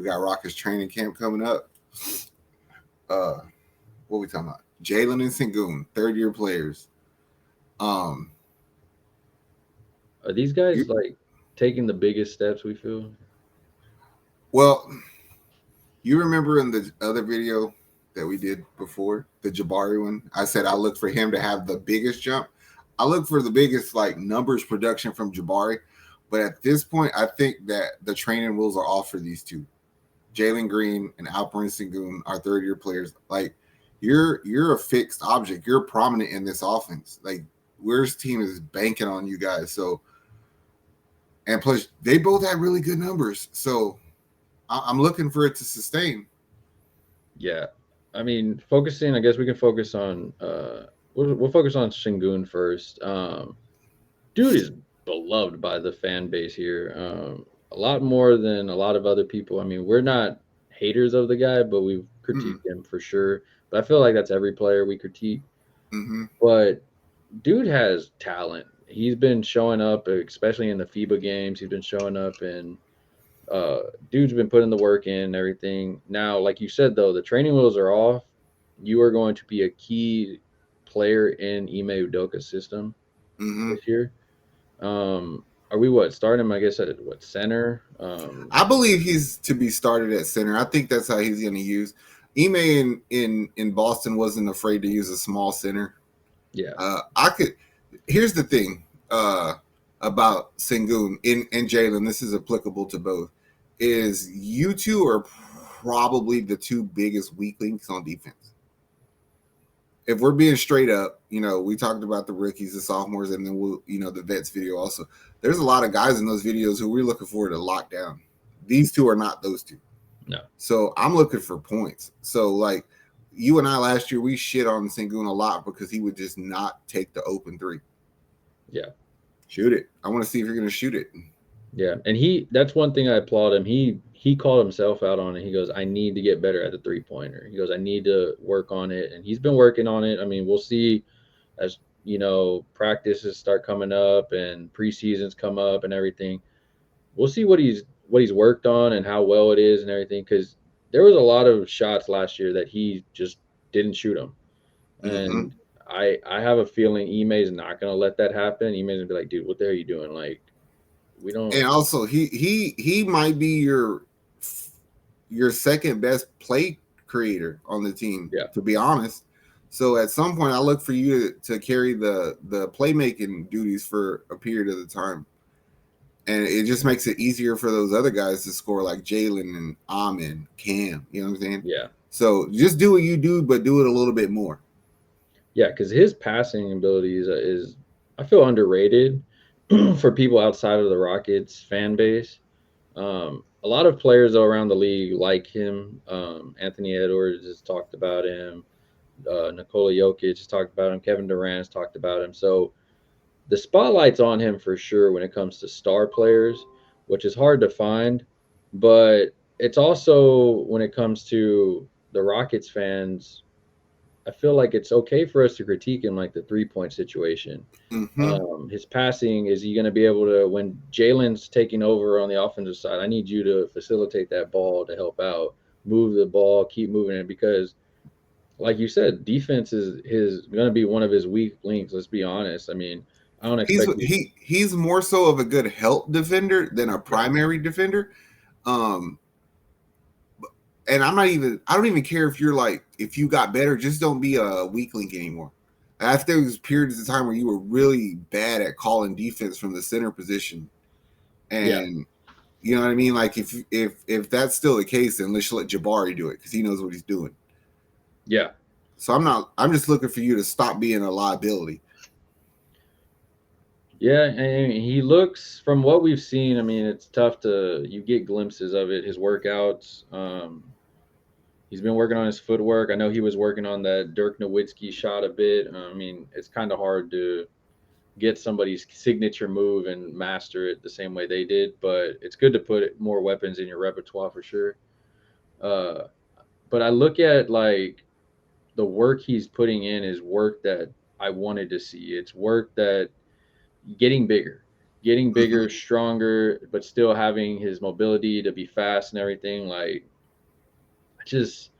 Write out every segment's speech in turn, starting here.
We got Rockets training camp coming up. Uh, what we talking about? Jalen and Sengun, third-year players. Um, Are these guys you, like taking the biggest steps? We feel. well, you remember in the other video that we did before, the Jabari one, I said I looked for him to have the biggest jump. I look for the biggest like numbers production from Jabari, but at this point, I think that the training wheels are off for these two. Jalen Green and Alperen Sengun are third-year players. Like you're a fixed object. You're prominent in this offense. Like where's team is banking on you guys. So and plus they both had really good numbers. So I'm looking for it to sustain. Yeah, I mean, focusing. I guess we can focus on. We'll focus on Shingun first. Dude is beloved by the fan base here. A lot more than a lot of other people. I mean, we're not haters of the guy, but we've Mm-hmm. critiqued him for sure. But I feel like that's every player we critique. Mm-hmm. But dude has talent. He's been showing up, especially in the FIBA games. He's been showing up, and uh, dude's been putting the work in and everything. Now, like you said, though, the training wheels are off. You are going to be a key player in Ime Udoka's system Mm-hmm. this year. Are we what starting him? I guess at what center? I believe he's to be started at center. I think that's how he's going to use. Ime in Boston wasn't afraid to use a small center. Yeah, I could. Here's the thing about Sengun and Jalen. This is applicable to both. Is you two are probably the two biggest weak links on defense. If we're being straight up, we talked about the rookies, the sophomores, and then the vets video also. There's a lot of guys in those videos who we're looking forward to lock down. These two are not those two. no, So I'm looking for points. So like you and I last year, we shit on Sengun a lot because he would just not take the open three. yeah, Shoot it. I want to see if you're going to shoot it. yeah. And that's one thing I applaud him. He called himself out on it. He goes, I need to get better at the 3-pointer. He goes, I need to work on it, and he's been working on it. I mean, we'll see as practices start coming up and preseasons come up and everything. We'll see what he's worked on and how well it is and everything. Because there was a lot of shots last year that he just didn't shoot them, Mm-hmm. and I have a feeling Ime's not gonna let that happen. Ime's gonna be like, dude, what the hell are you doing? Like, we don't. And also, he might be your second best play creator on the team, Yeah, to be honest. So at some point, I look for you to carry the playmaking duties for a period of the time, and it just makes it easier for those other guys to score, like Jalen and Amin, Cam. You know what I'm saying? yeah, So just do what you do, but do it a little bit more. yeah. Because his passing ability is I feel underrated for people outside of the Rockets fan base. A lot of players though around the league like him. Anthony Edwards has talked about him. Nikola Jokic has talked about him. Kevin Durant has talked about him. So the spotlight's on him for sure when it comes to star players, which is hard to find. But it's also when it comes to the Rockets fans, I feel like it's okay for us to critique him like the 3-point situation. Mm-hmm. His passing, is he going to be able to, when Jalen's taking over on the offensive side, I need you to facilitate that ball to help out, move the ball, keep moving it because like you said, defense is going to be one of his weak links. Let's be honest. I mean, I don't He's expect you. he's more so of a good help defender than a Yeah, primary defender. Um, and I don't even care if you're like, if you got better, just don't be a weak link anymore. After there was periods of time where you were really bad at calling defense from the center position, yeah, and you know what I mean. Like if that's still the case, then let's let Jabari do it because he knows what he's doing. yeah, So I'm not. I'm just looking for you to stop being a liability. yeah. And he looks, from what we've seen. I mean, it's tough to you get glimpses of it. His workouts. He's been working on his footwork. I know he was working on that Dirk Nowitzki shot a bit. I mean, it's kind of hard to get somebody's signature move and master it the same way they did, but it's good to put more weapons in your repertoire for sure. Uh, but I look at like the work he's putting in is work that I wanted to see. It's work that getting bigger. getting Hmm. bigger, stronger, but still having his mobility to be fast and everything. Like, I just,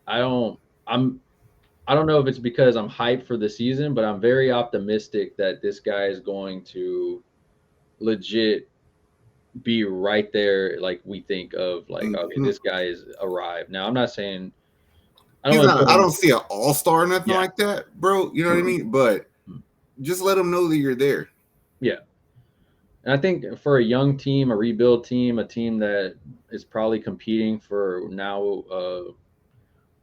I don't, I'm, I don't know if it's because I'm hyped for the season, but I'm very optimistic that this guy is going to legit be right there. Like we think of, like, okay, Hmm. this guy is arrived. Now, I'm not saying I don't He's want to not. put I him. don't see an all-star or nothing Yeah, like that, bro. You know what I mean? But just let him know that you're there. yeah. And I think for a young team, a rebuild team, a team that is probably competing for now,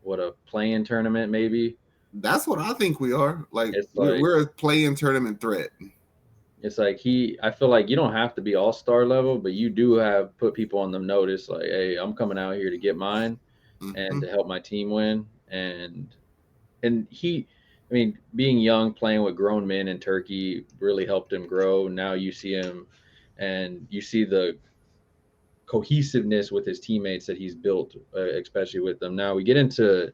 what a play-in tournament maybe. That's what I think we are. Like It's we're, like we're a play-in tournament threat. it's like he. I feel like you don't have to be all-star level, but you do have put people on the notice. Like, hey, I'm coming out here to get mine and Hmm. to help my team win. And he, I mean, being young, playing with grown men in Turkey really helped him grow. Now you see him, and you see the cohesiveness with his teammates that he's built, especially with them. Now we get into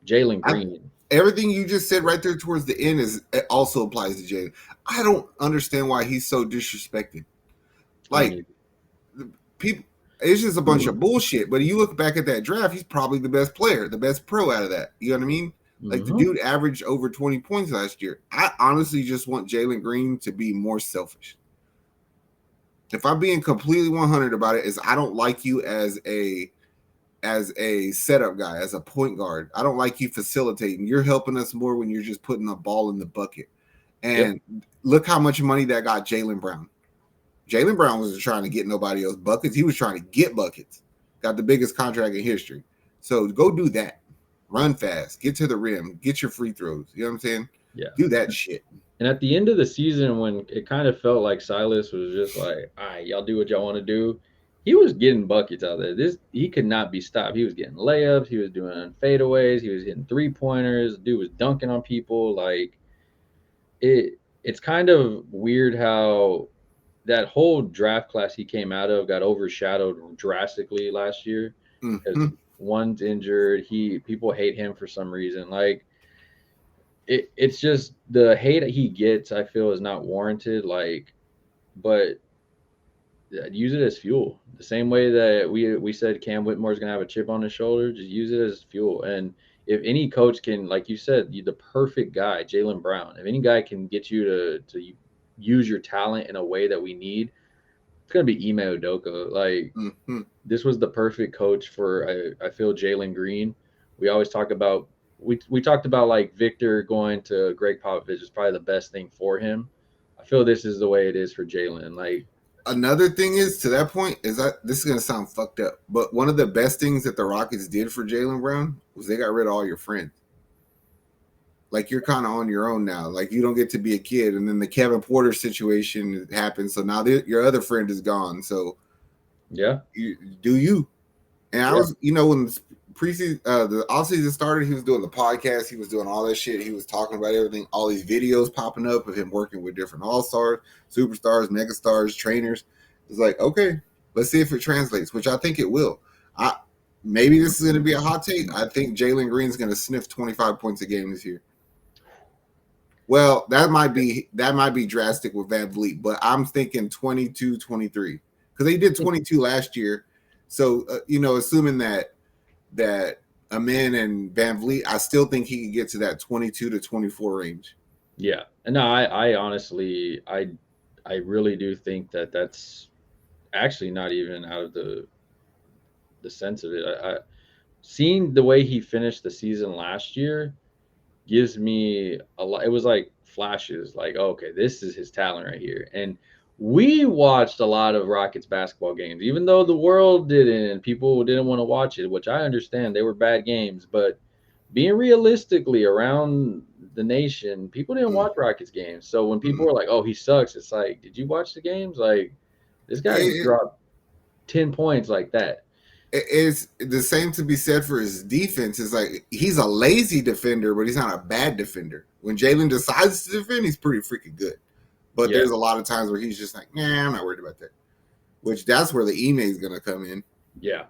Jalen I, Green. everything you just said right there towards the end is it also applies to Jaden. I don't understand why he's so disrespected. I don't Like need. people, it's just a bunch of bullshit. But you look back at that draft, he's probably the best player, the best pro out of that. You know what I mean? Like the Mm-hmm. dude averaged over 20 points last year. I honestly just want Jalen Green to be more selfish. If I'm being completely 100 about it, is I don't like you as a setup guy, as a point guard. I don't like you facilitating. You're helping us more when you're just putting the ball in the bucket. Yep. And look how much money that got Jalen Brown. Jalen Brown wasn't trying to get nobody else buckets. He was trying to get buckets. Got the biggest contract in history. So go do that. Run fast. Get to the rim. Get your free throws. You know what I'm saying? Yeah. Do that shit. And at the end of the season, when it kind of felt like Silas was just like, "All right, y'all do what y'all want to do," he was getting buckets out there. This he could not be stopped. He was getting layups. He was doing fadeaways. He was hitting 3-pointers. Dude was dunking on people. Like it's kind of weird how that whole draft class he came out of got overshadowed drastically last year because Mm-hmm. one's injured. He people hate him for some reason. Like it's just the hate that he gets. I feel is not warranted. Like, but use it as fuel. The same way that we said Cam Whitmore's gonna have a chip on his shoulder, just use it as fuel. And if any coach can, like you said, you the perfect guy, Jalen Brown. If any guy can get you to use your talent in a way that we need, it's gonna be Ime Udoka. Like Mm-hmm. this was the perfect coach for I feel Jalen Green. We always talk about we talked about like Victor going to Greg Popovich is probably the best thing for him. I feel this is the way it is for Jalen. Like Another thing is to that point is that this is gonna sound fucked up, but one of the best things that the Rockets did for Jalen Brown was they got rid of all your friends. Like you're kind of on your own now. Like you don't get to be a kid, and then the Kevin Porter situation happens. So now your other friend is gone. So yeah, you do you. And I yeah, was, when the preseason, the offseason started, he was doing the podcast, he was doing all that shit, he was talking about everything, all these videos popping up of him working with different all stars, superstars, megastars, trainers. It's like, okay, let's see if it translates, which I think it will. I maybe this is going to be a hot take. I think Jalen Green's going to sniff 25 points a game this year. Well, that might be drastic with Van Vliet, but I'm thinking 22, 23 because they did 22 last year. So assuming that Amin and Van Vliet, I still think he could get to that 22 to 24 range. yeah. And no, I honestly, I really do think that that's actually not even out of the sense of it. I seeing the way he finished the season last year gives me a lot. It was like flashes, like, oh, okay, this is his talent right here. And we watched a lot of Rockets basketball games, even though the world didn't and people didn't want to watch it, which I understand they were bad games. But being realistically around the nation, people didn't Mm, watch Rockets games. So when people mm. were like, oh, he sucks, it's like, did you watch the games? Like, this guy It, dropped 10 points like that. it's the same to be said for his defense. It's like he's a lazy defender, but he's not a bad defender. When Jalen decides to defend, he's pretty freaking good. But Yeah. there's a lot of times where he's just like, nah, I'm not worried about that. Which that's where the Ime is gonna come in. Yeah.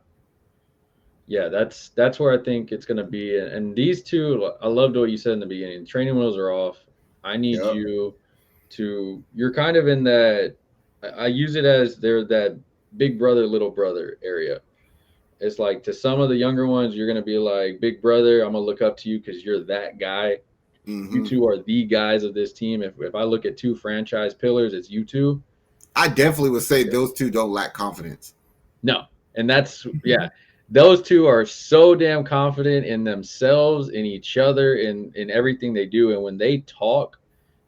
Yeah, that's where I think it's going to be. And these two, I loved what you said in the beginning. Training wheels are off. I need Yep. you to. You're kind of in that. I use it as they're that big brother, little brother area. It's like to some of the younger ones, you're gonna be like, big brother, I'm gonna look up to you because you're that guy. You Hmm. two are the guys of this team. If I look at two franchise pillars, it's you two. I definitely would say Yeah. those two don't lack confidence. No, and that's yeah. Those two are so damn confident in themselves, in each other, in everything they do, and when they talk,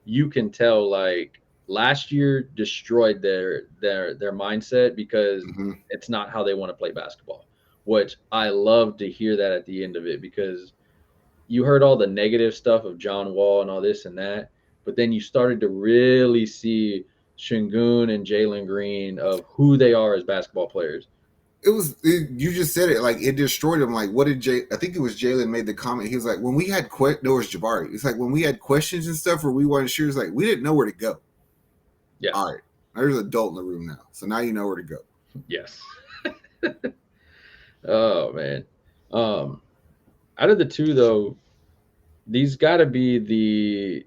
you can tell like last year destroyed their mindset because Hmm. it's not how they want to play basketball. Which I love to hear that at the end of it because you heard all the negative stuff of John Wall and all this and that, but then you started to really see Shingun and Jalen Green of who they are as basketball players. You just said it, like it destroyed him. Like, what did Jay? I think it was Jalen made the comment. He was like, when we had no, it was Jabari. It's like when we had questions and stuff, or we weren't sure. It's like we didn't know where to go. Yeah. All right, there's an adult in the room now, so now you know where to go. Yes. Oh man. Um, Out of the two though, these got to be the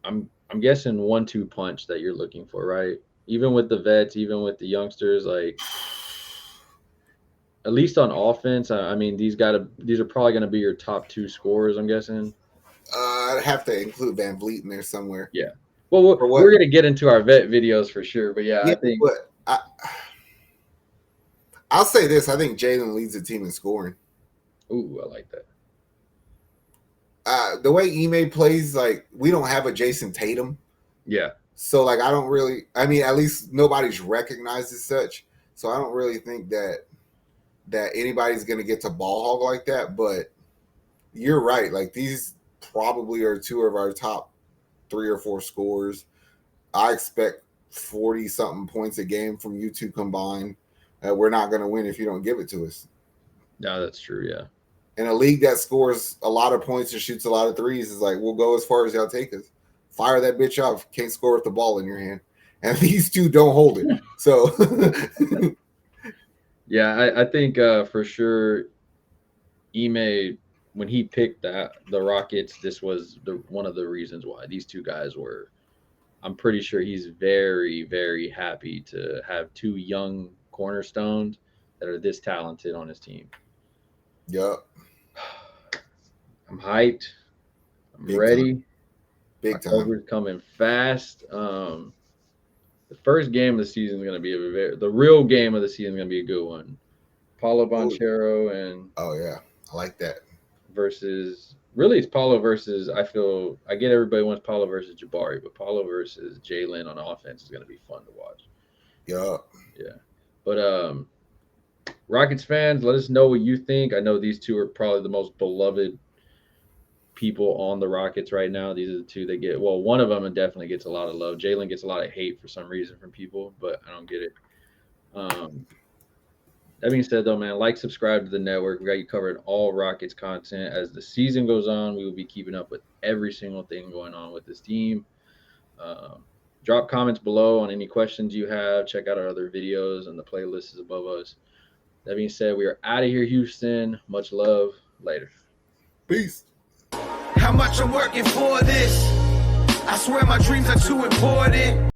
I'm guessing 1-2 punch that you're looking for, right? Even with the vets, even with the youngsters, like at least on offense, I mean these are probably going to be your top two scorers. I'm guessing. I'd have to include Van Vliet in there somewhere. Yeah. Well, For we're what? going to get into our vet videos for sure, but yeah, Yeah, I think but I'll say this: I think Jalen leads the team in scoring. ooh, I like that. The way Ime plays, like we don't have a Jason Tatum, Yeah. so like I don't really. I mean, at least nobody's recognized as such. So I don't really think that anybody's going to get to ball hog like that. But you're right. Like these probably are two of our top 3 or 4 scorers. I expect 40 something points a game from you two combined. We're not going to win if you don't give it to us. No, that's true. Yeah. In a league that scores a lot of points and shoots a lot of threes, is like we'll go as far as y'all take us. Fire that bitch off. Can't score with the ball in your hand, and these two don't hold it. So Yeah, I think for sure Ime when he picked the Rockets, this was one of the reasons why these two guys were. I'm pretty sure he's very very happy to have two young cornerstones that are this talented on his team. yeah, I'm hyped. I'm big time, ready. big time. October's coming fast. The first game of the season is going to be the real game of the season is going to be a good one. Paulo Ooh. Banchero and Oh yeah, I like that. versus really it's Paulo versus I get everybody wants Paulo versus Jabari, but Paulo versus Jalen on offense is going to be fun to watch. Yeah, Yeah, but Rockets fans, let us know what you think. I know these two are probably the most beloved people on the Rockets right now. These are the two that get well. One of them definitely gets a lot of love. Jalen gets a lot of hate for some reason from people, but I don't get it. Um, that being said, though, man, like, subscribe to the network. We got you covered all Rockets content. As the season goes on, we will be keeping up with every single thing going on with this team. Um, Drop comments below on any questions you have. Check out our other videos, and the playlist is above us. That being said, we are out of here, Houston. Much love. Later. peace. How much I'm working for this? I swear my dreams are too important.